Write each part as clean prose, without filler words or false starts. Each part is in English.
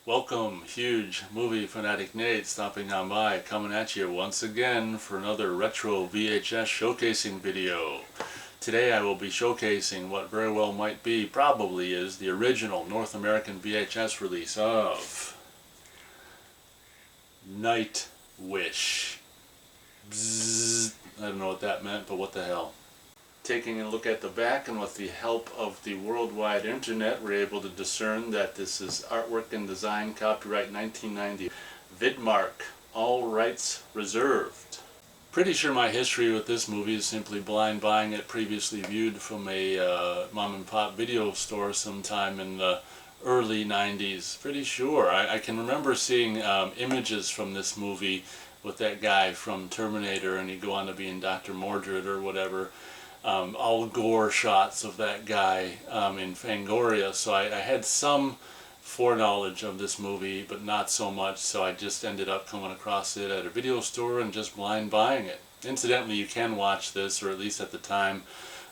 Welcome, huge movie fanatic Nate stopping on by, coming at you once again for another retro VHS showcasing video. Today I will be showcasing what very well might be, probably is, the original North American VHS release of Nightwish. Bzzz. I don't know what that meant, but what the hell. Taking a look at the back, and with the help of the worldwide internet, we're able to discern that this is artwork and design, copyright 1990, Vidmark, all rights reserved. Pretty sure my history with this movie is simply blind buying it previously viewed from a mom and pop video store sometime in the early 90s. Pretty sure. I can remember seeing images from this movie with that guy from Terminator, and he'd go on to be in Dr. Mordred or whatever. All gore shots of that guy in Fangoria, so I had some foreknowledge of this movie, but not so much, so I just ended up coming across it at a video store and just blind buying it. Incidentally, you can watch this, or at least at the time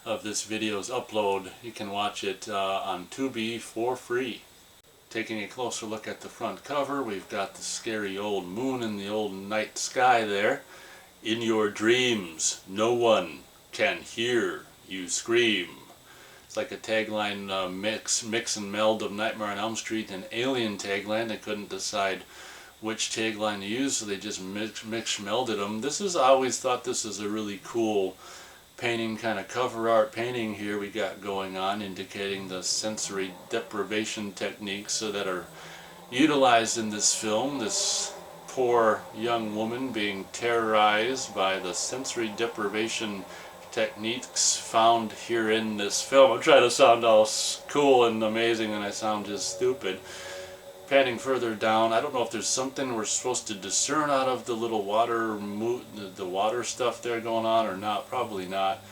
of this video's upload, you can watch it on Tubi for free. Taking a closer look at the front cover, we've got the scary old moon in the old night sky there. In your dreams, no one can hear you scream. It's like a tagline mix and meld of Nightmare on Elm Street and Alien tagline. They couldn't decide which tagline to use, so they just melded them. I always thought this is a really cool painting, kind of cover art painting here we got going on, indicating the sensory deprivation techniques that are utilized in this film. This poor young woman being terrorized by the sensory deprivation techniques found here in this film. I'm trying to sound all cool and amazing, and I sound just stupid. Panning further down, I don't know if there's something we're supposed to discern out of the little water, the water stuff there going on or not. Probably not.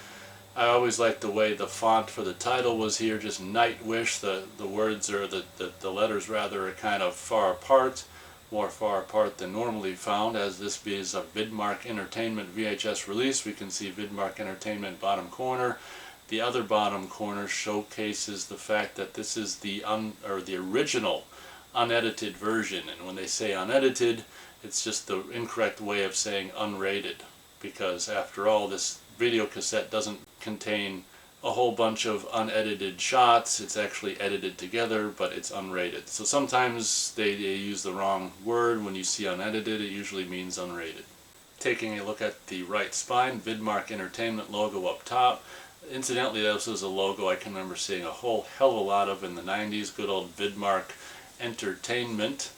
I always liked the way the font for the title was here, just Nightwish. The words, or the letters rather, are kind of far apart. More far apart than normally found, as this is a Vidmark Entertainment VHS release. We can see Vidmark Entertainment bottom corner. The other bottom corner showcases the fact that this is the original unedited version, and when they say unedited, it's just the incorrect way of saying unrated, because after all, this video cassette doesn't contain a whole bunch of unedited shots. It's actually edited together, but it's unrated. So sometimes they use the wrong word. When you see unedited, it usually means unrated. Taking a look at the right spine, Vidmark Entertainment logo up top. Incidentally, this is a logo I can remember seeing a whole hell of a lot of in the 90s. Good old Vidmark Entertainment.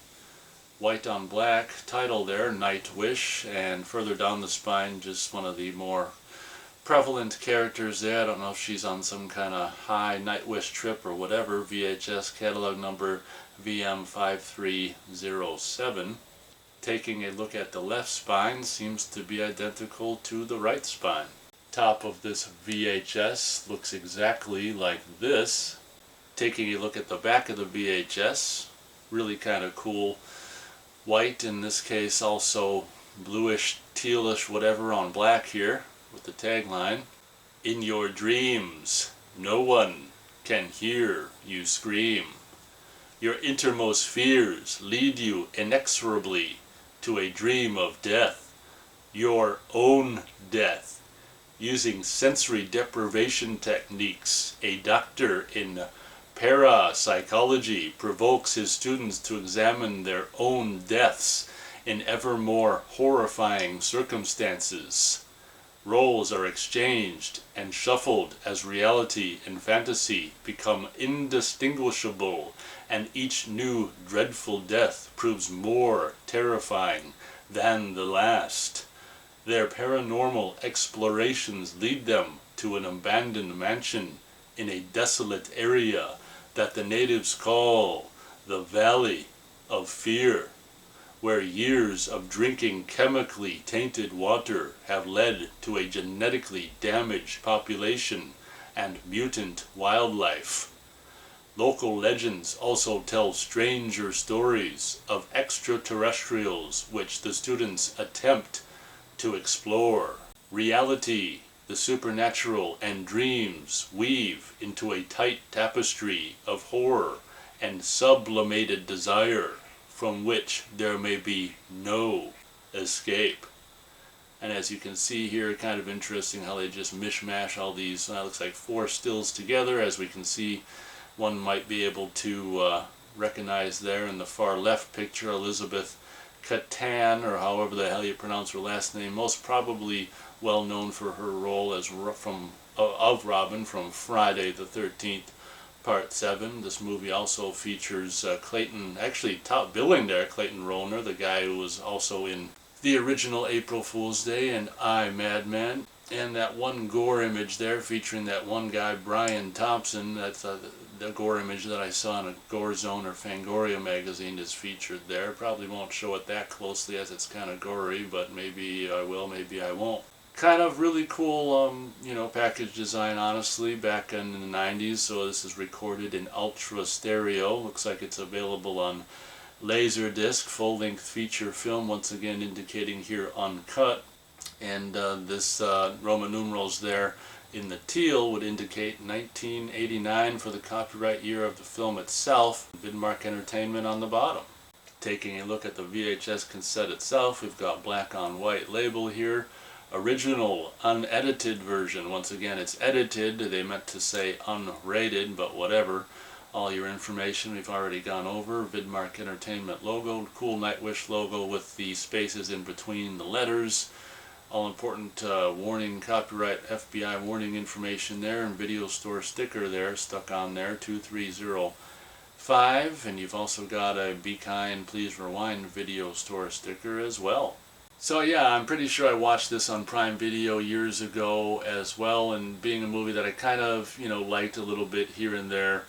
White on black title there, Nightwish, and further down the spine, just one of the more prevalent characters there. I don't know if she's on some kind of high Nightwish trip or whatever. VHS catalog number VM5307. Taking a look at the left spine, seems to be identical to the right spine. Top of this VHS looks exactly like this. Taking a look at the back of the VHS, really kind of cool. White, in this case also bluish, tealish, whatever on black here, with the tagline, in your dreams, no one can hear you scream. Your innermost fears lead you inexorably to a dream of death, your own death. Using sensory deprivation techniques, a doctor in parapsychology provokes his students to examine their own deaths in ever more horrifying circumstances. Roles are exchanged and shuffled as reality and fantasy become indistinguishable, and each new dreadful death proves more terrifying than the last. Their paranormal explorations lead them to an abandoned mansion in a desolate area that the natives call the Valley of Fear, where years of drinking chemically tainted water have led to a genetically damaged population and mutant wildlife. Local legends also tell stranger stories of extraterrestrials which the students attempt to explore. Reality, the supernatural, and dreams weave into a tight tapestry of horror and sublimated desire. from which there may be no escape. And as you can see here, kind of interesting how they just mishmash all these, looks like 4 stills together. As we can see, one might be able to recognize there in the far left picture Elizabeth Catan, or however the hell you pronounce her last name, most probably well known for her role as of Robin from Friday the 13th, Part 7. This movie also features Clayton, actually top billing there, Clayton Rollner, the guy who was also in the original April Fool's Day and I, Madman. And that one gore image there featuring that one guy, Brian Thompson, that's the gore image that I saw in a Gore Zone or Fangoria magazine is featured there. Probably won't show it that closely as it's kind of gory, but maybe I will, maybe I won't. Kind of really cool, you know, package design, honestly, back in the 90s. So this is recorded in ultra stereo. Looks like it's available on Laserdisc, full-length feature film, once again indicating here uncut. And this Roman numerals there in the teal would indicate 1989 for the copyright year of the film itself. Vidmark Entertainment on the bottom. Taking a look at the VHS cassette itself, we've got black on white label here. Original unedited version. Once again, it's edited. They meant to say unrated, but whatever. All your information we've already gone over. Vidmark Entertainment logo, cool Nightwish logo with the spaces in between the letters. All important warning, copyright, FBI warning information there, and video store sticker there stuck on there, 2305. And you've also got a Be Kind, Please Rewind video store sticker as well. So yeah, I'm pretty sure I watched this on Prime Video years ago as well, and being a movie that I kind of, you know, liked a little bit here and there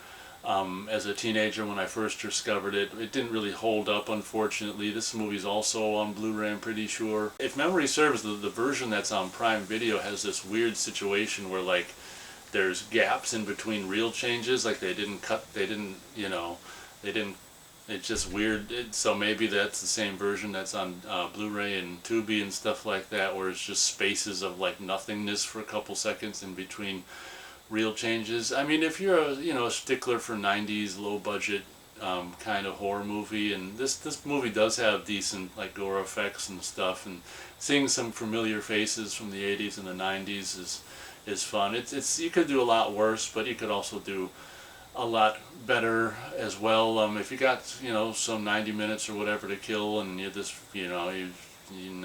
as a teenager when I first discovered it. It didn't really hold up, unfortunately. This movie's also on Blu-ray, I'm pretty sure. If memory serves, the version that's on Prime Video has this weird situation where, like, there's gaps in between reel changes, like they didn't, you know, it's just weird. So maybe that's the same version that's on Blu-ray and Tubi and stuff like that, where it's just spaces of like nothingness for a couple seconds in between reel changes. I mean, if you're a stickler for 90s low budget kind of horror movie, and this movie does have decent like gore effects and stuff, and seeing some familiar faces from the 80s and the 90s is fun. It's you could do a lot worse, but you could also do a lot better as well. If you got some 90 minutes or whatever to kill, and you just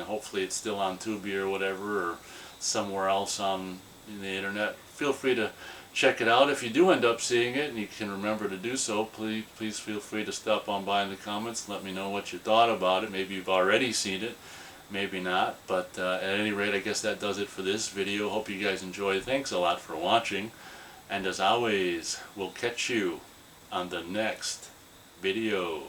hopefully it's still on Tubi or whatever, or somewhere else on the internet, feel free to check it out. If you do end up seeing it and you can remember to do so, please feel free to stop on by in the comments and let me know what you thought about it. Maybe you've already seen it, maybe not, but at any rate, I guess that does it for this video. Hope you guys enjoyed. Thanks a lot for watching. And as always, we'll catch you on the next video.